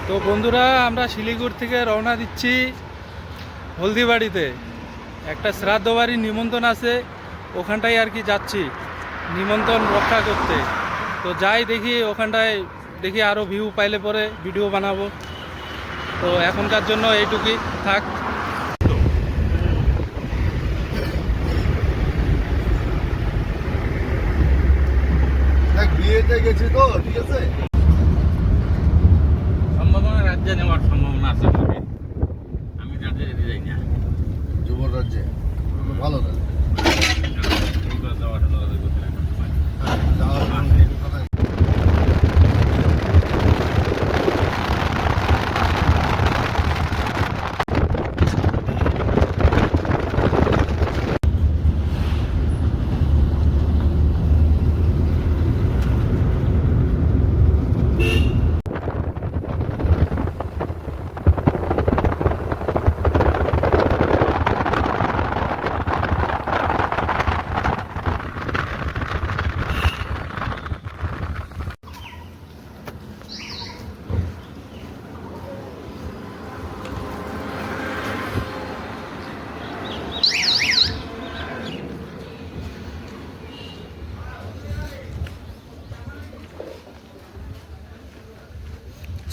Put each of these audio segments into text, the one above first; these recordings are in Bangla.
তো বন্ধুরা, আমরা শিলিগুড়ি থেকে রওনা দিচ্ছি হলদিবাড়িতে। একটা শ্রাদ্ধ বাড়ির নিমন্ত্রণ আছে, ওখানটায় আর কি যাচ্ছি নিমন্ত্রণ রক্ষা করতে। তো যাই দেখি ওখানটায়, দেখি আরও ভিউ পাইলে পরে ভিডিও বানাবো। তো এখনকার জন্য এইটুকুই থাক। বিয়েতে গেছি তো, ঠিক আছে। সম্ভাবনা রাজ্যে নেওয়ার সম্ভাবনা আছে। আমি রাজ্যে যেতে যাই না, যুব রাজ্যে ভালো তাহলে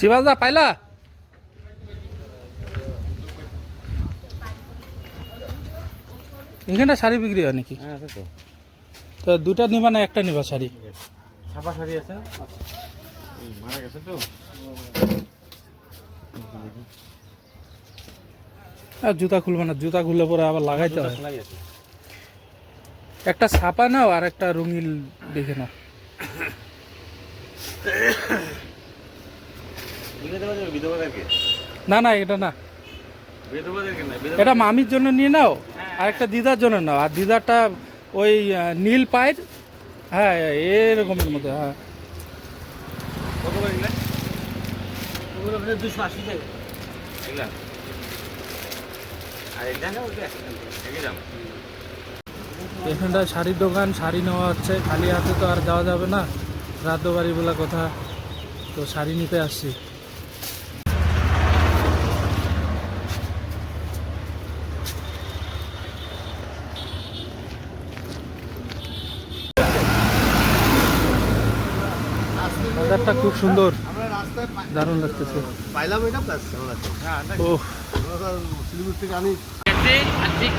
শিবাজদা পাইলা? এখানটা শাড়ি বিক্রি হয় নাকি? হ্যাঁ আছে তো। তো দুটা নিবা না একটা নিবা শাড়ি? ছাপা শাড়ি আছে, মারা গেছে তো। আর জুতা খুলবে না, জুতা খুললে পরে আবার লাগাইতে হয়। একটা ছাপা নাও আর একটা রঙিন দেখে নাও। না না, এটা না, এটা মামির জন্য নিয়ে নাও, আর একটা দিদার জন্য নাও। আর দিদারটা ওই নীল পায়ের, হ্যাঁ এরকমের মধ্যে। হ্যাঁ এখানটা শাড়ির দোকান, শাড়ি নেওয়া হচ্ছে। খালি হাতে তো আর যাওয়া যাবে না, রাত বাড়ি বলা কথা। তো শাড়ি নিতে আসছি। বাজারটা খুব সুন্দর, দারুণ লাগতেছে। পাইলাম এটা প্লাস ও শিলিগুড়ি থেকে আনি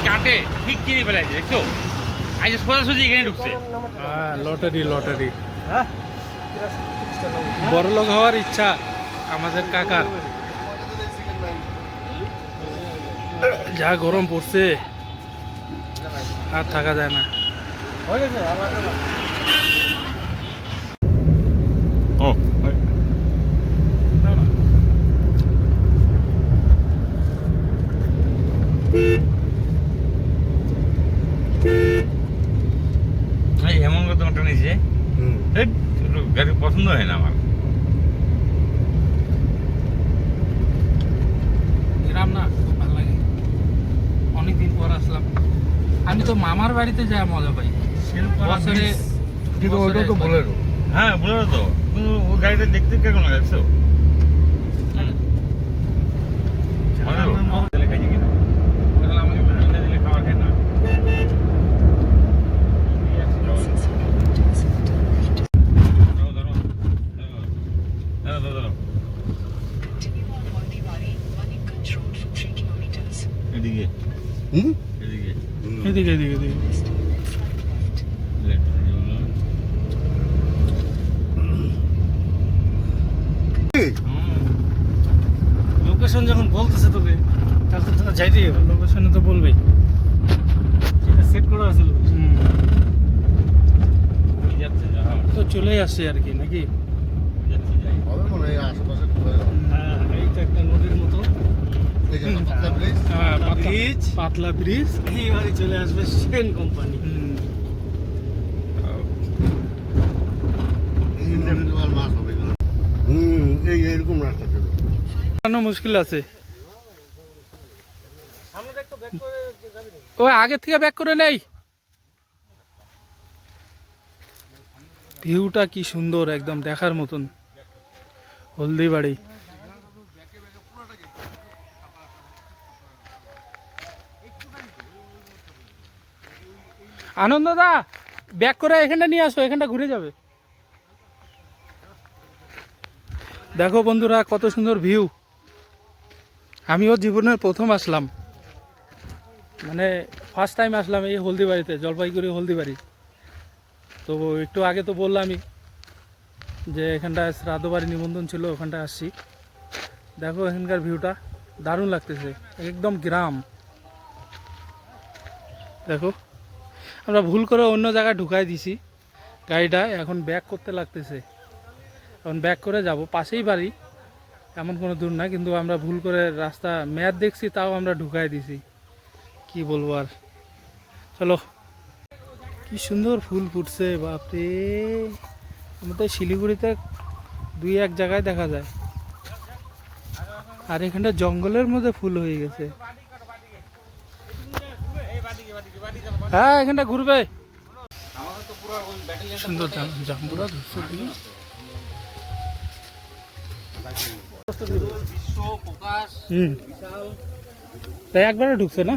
কাটে ঠিক কিনে ফেলাইছে, দেখছো? আজ সোজাসুজি এখানে ঢুকছে। হ্যাঁ, লটারি লটারি। বড়লোক হওয়ার ইচ্ছা আমাদের কাকার। যা গরম পড়ছে আর থাকা যায় না। ও এমন কথা ওটা নিয়েছে, গাড়ি পছন্দ হয় না আমার। গ্রাম না, খুব ভালো লাগে। অনেকদিন পর আসলাম। আমি তো মামার বাড়িতে যাই মজা পাই বছরে। কিন্তু ওটা তো বলেরো। হ্যাঁ বলে তো, কিন্তু ওই গাড়িটা দেখতে কেমন লাগে, দেখছো? এদিকে এদিকে এদিকে এদিকে এদিকে। লোকেশন যখন বলতেছে তোকে, তাহলে তো যাইতেই হবে। লোকেশনে তো বলবেই, সেট করা আছে লোকেশন। তো চলেই আসছে আর কি, নাকি? হবে মনে হয় আশেপাশে খুলে গেল। হ্যাঁ, এইটা একটা নদীর মতো। এই যে পাতলা ব্রিজ। হ্যাঁ, ব্রিজ। পাতলা ব্রিজ। এইবারে চলে আসবে সেন কোম্পানি। মাছ হবে এগুলো। এই এরকম রাস্তা ছিল। মুশকিল আছে। ওই আগে থেকে ব্যাক করে নেই। ভিউটা কি সুন্দর, একদম দেখার মতন। হলদিবাড়ি আনন্দদা ব্যাক করে এখানটা নিয়ে আসো, এখানটা ঘুরে যাবে। দেখো বন্ধুরা কত সুন্দর ভিউ। আমিও জীবনের প্রথম আসলাম, মানে ফার্স্ট টাইম আসলাম এই হলদিবাড়িতে, জলপাইগুড়ি হলদিবাড়ি। তো একটু আগে তো বললামই যে এখানটায় শ্রাদ্ধ বাড়ি নিমন্ত্রণ ছিল, ওখানটায় আসছি। দেখো এখানকার ভিউটা দারুণ লাগতেছে, একদম গ্রাম। দেখো আমরা ভুল করে অন্য জায়গায় ঢুকাই দিছি গাড়িটা, এখন ব্যাক করতে লাগতেছে। এখন ব্যাক করে যাব, পাশেই বাড়ি, এমন কোনো দূর না, কিন্তু আমরা ভুল করে রাস্তা ম্যাপ দেখছি, তাও আমরা ঢুকাই দিছি। কি বলবো আর। চলো, কি সুন্দর ফুল ফুটছে, বাপরে। আমাদের শিলিগুড়িতে 2-1 জায়গায় দেখা যায়, আর এখানটা জঙ্গলের মধ্যে ফুল হয়ে গেছে। হ্যাঁ এখানটা ঘুরবে, সুন্দর জাম্বুরা ধরছে দিকে। তাই একবারে ঢুকছে না?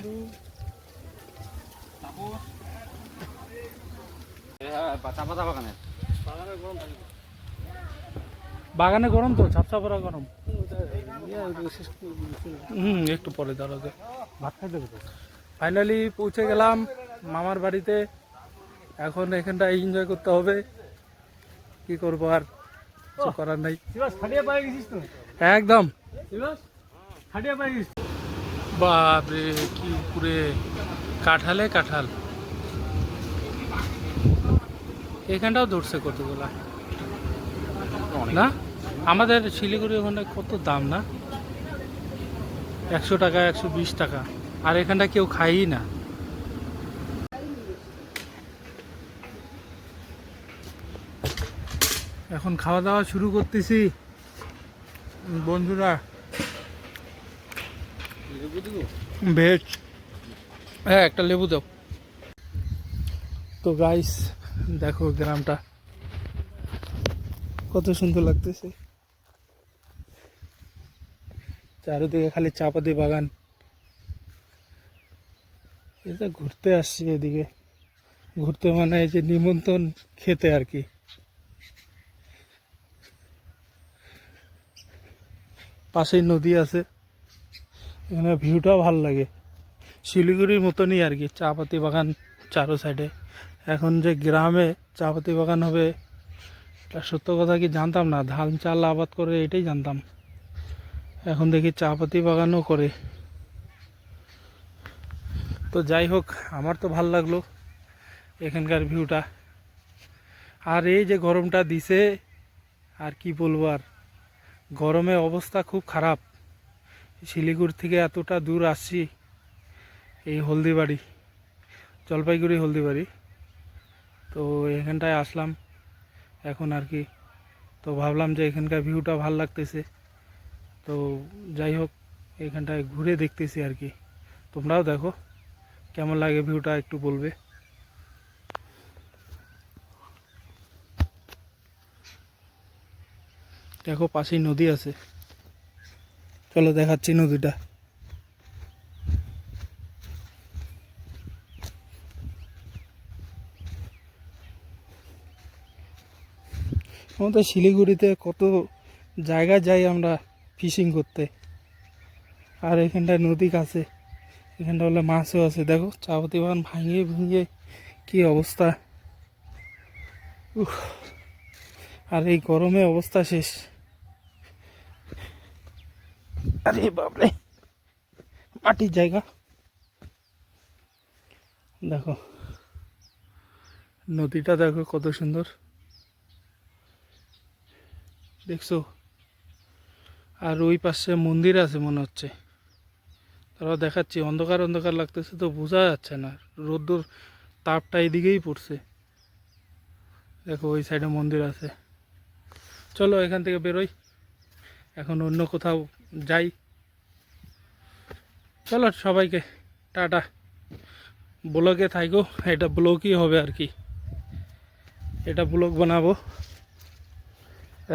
বাগানে গরম তো, ঝাপসা পড়া গরম। একটু পরে দাঁড়াবে, ভাত খাইতে হবে। ফাইনালি পৌঁছে গেলাম মামার বাড়িতে। এখন এখানটা এনজয় করতে হবে, কি করবো আর, কিছু করার নাই। একদম বাপরে, কি পুরে কাঁঠালে কাঁঠাল। এখানটাও ধরছে কতগুলা না। আমাদের শিলিগুড়ি ওখানে কত দাম না, 100 টাকা 120 টাকা, আর এখানটা কেউ খায়ই না। এখন খাওয়া দাওয়া শুরু করতেছি বন্ধুরা। ভেজ, হ্যাঁ একটা লেবু দাও। তো গাইস দেখো গ্রামটা কত সুন্দর লাগতেছে, চারিদিকে খালি চাপাতি বাগান। এটা ঘুরতে আসছি এদিকে, ঘুরতে মানে এই যে নিমন্ত্রণ খেতে আর কি। পাশেই নদী আছে, এখানে ভিউটাও ভালো লাগে, শিলিগুড়ির মতনই আর কি, চাপাতি বাগান চারো সাইডে। এখন যে গ্রামে চাপাতি বাগান হবে এটা সত্য কথা কি জানতাম না, ধান চাল আবাদ করে এটাই জানতাম, এখন দেখি চাপাতি বাগানও করে। তো যাই হোক, আমার তো ভালো লাগলো এখানকার ভিউটা। আর এই যে গরমটা দিছে, আর কি বলবো আর, গরমে অবস্থা খুব খারাপ। শিলিগুড়ি থেকে এতটা দূর আসছি, এই হলদিবাড়ি, জলপাইগুড়ি হলদিবাড়ি, তো এখানটায় আসলাম এখন আর কি। তো ভাবলাম যে এখানকার ভিউটা ভালো লাগতেছে, তো যাই হোক এখানটায় ঘুরে দেখতেছি আর কি। তোমরাও দেখো কেমন লাগে ভিউটা, একটু বলবে। দেখো পাশেই নদী আছে, চলো দেখাচ্ছি নদীটা। আমাদের শিলিগুড়িতে কত জায়গায় যাই আমরা ফিশিং করতে, আর এখানটায় নদী কাছে, এখানটা হলে মাছও আছে। দেখো চাপাতি বাগান ভাঙিয়ে ভেঙে কি অবস্থা, আর এই গরমে অবস্থা শেষ। আরে বাপরে, মাটির জায়গা। দেখো নদীটা দেখো কত সুন্দর, দেখছো? আর ওই পাশে মন্দির আছে মনে হচ্ছে, তারাও দেখাচ্ছি। অন্ধকার অন্ধকার লাগতেছে তো বোঝা যাচ্ছে না, রোদ্দুর তাপটা এইদিকেই পড়ছে। দেখো ওই সাইডে মন্দির আছে। চলো এখান থেকে বেরোই, এখন অন্য কোথাও যাই। চলো সবাইকে টাটা। ব্লগে থাকো, এটা ব্লগই হবে আর কি, এটা ব্লগ বানাবো,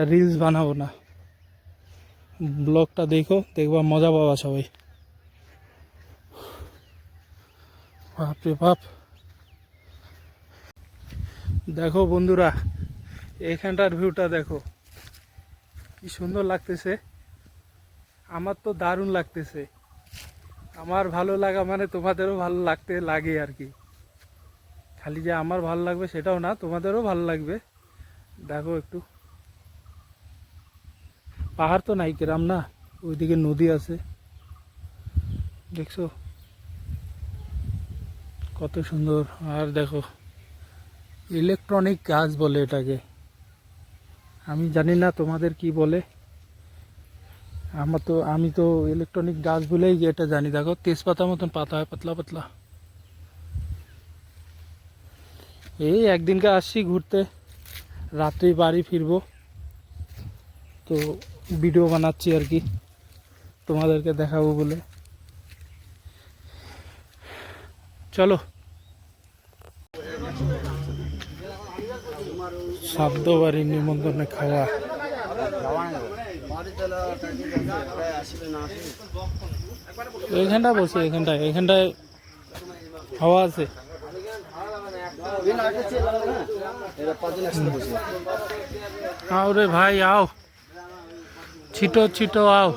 রিলস বানাবো না। ব্লগটা দেখো, দেখবা মজা পাবা সবাই। বাপরে বাপ, দেখো বন্ধুরা, এখানটার ভিউটা দেখো কি সুন্দর লাগতেছে। আমার তো দারুণ লাগতেছে। আমার ভালো লাগা মানে তোমাদেরও ভালো লাগতে লাগে আর কি। খালি যে আমার ভালো লাগবে সেটাও না, তোমাদেরও ভালো লাগবে। দেখো একটু, পাহাড় তো নাই, গ্রাম না, ওইদিকে নদী আছে, দেখছো কত সুন্দর। আর দেখো ইলেকট্রনিক গাছ বলে এটাকে, আমি জানি না তোমাদের কি বলে। আমি তো ইলেকট্রনিক গাছ বলেই এটা জানি। দেখো তেজপাতা মতন পাতা হয়, পাতলা পাতলা। এই একদিনকে আসছি ঘুরতে, রাত্রি বাড়ি ফিরবো, তো ভিডিও বানাচ্ছি আর কি তোমাদেরকে দেখাবো বলে। চলো, শ্রাদ্ধ বাড়ির নিমন্ত্রণে খাওয়া। এইখানটা বসে, এখানটায় হাওয়া আছে। आओ रे भाई आओ, छिटो छिटो आओ।